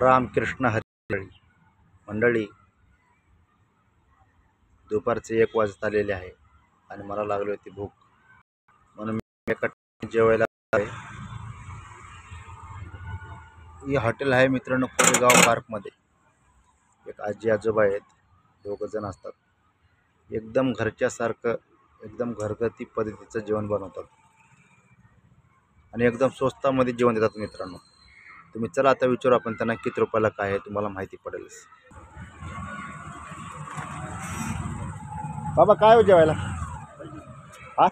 रामकृष्ण हरी मंडळी, दुपारचे 1 वाजत आलेले आहे आणि मला लागली होती भूक, म्हणून मी एका जेवायला आहे. हे हॉटेल आहे मित्रांनो कोरेगाव पार्कमध्ये. एक आजी आजोबा आहेत, 2 जण असतात. एकदम घरच्यासारखं, एकदम घरगुती पद्धतीचं जेवण बनवतात आणि एकदम स्वस्तामध्ये जेवण देतात मित्रांनो. तुम्ही चला आता विचारू आपण त्यांना किती रुपयाला काय आहे, तुम्हाला माहिती पडेल. बाबा काय हो जेवायला? हा,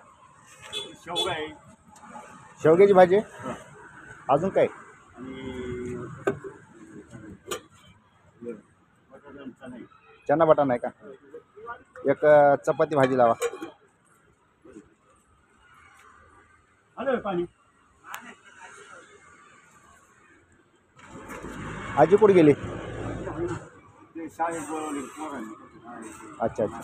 शेवगा आहे, शेवग्याची भाजी आहे. अजून काय? चना बटाणा आहे का? एक चपाती भाजी लावा. पाणी. आजी कुठे गेली? शाळेत बोलवले पोरांनी. अच्छा अच्छा.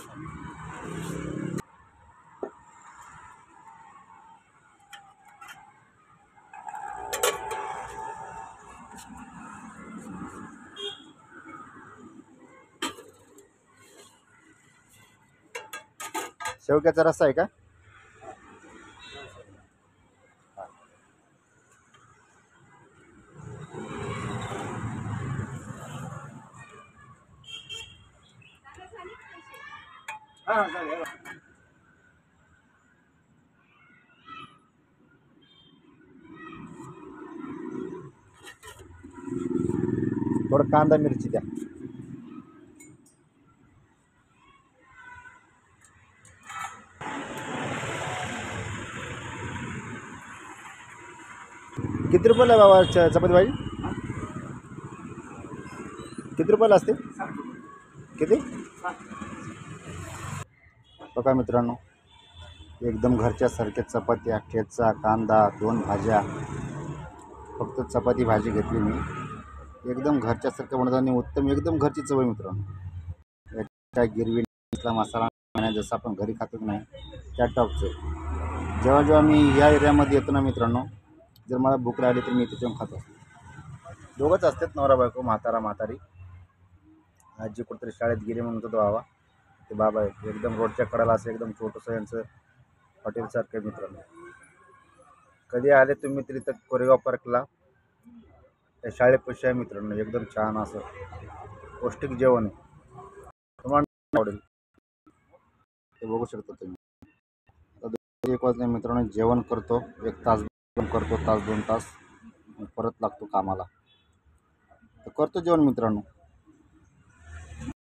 शेवग्याचा रस्सा आहे का? हा चालेल. थोडं कांदा मिरची द्या. किती रुपयाला आहे बाबा चपाती भाजी? किती रुपयाला असते? किती? बघा मित्रांनो, एकदम घरच्यासारखे चपात्या, ठेचा, कांदा, 2 भाज्या. फक्त चपाती भाजी घेतली मी. एकदम घरच्यासारखं बनवतात आणि उत्तम, एकदम घरची चव आहे मित्रांनो. काय गिरवी मसाला नाही, जसं आपण घरी खातो नाही त्या टॉपचं. जेव्हा मी या एरियामध्ये येतो ना मित्रांनो, जर मला भूक लागली तर मी इथे येऊन खातो. दोघंच असतात, नवरा बायको, म्हातारी. आजी कुठेतरी शाळेत गेली म्हणून तो बाबा, ते बाबा आहे. एकदम रोडच्या कडेला असं एकदम छोटंसं यांचं हॉटेलसारखं मित्रांनो. कधी आले तुम्ही तरी तर कोरेगाव पार्कला, त्या शाळेपाशी आहे मित्रांनो. एकदम छान असं पौष्टिक जेवण आहे, तुम्हाला आवडेल. ते बघू शकता तुम्ही. 1 वाजले मित्रांनो, जेवण करतो, 1 तास करतो, तास 2 तास परत लागतो कामाला. तर करतो जेवण मित्रांनो.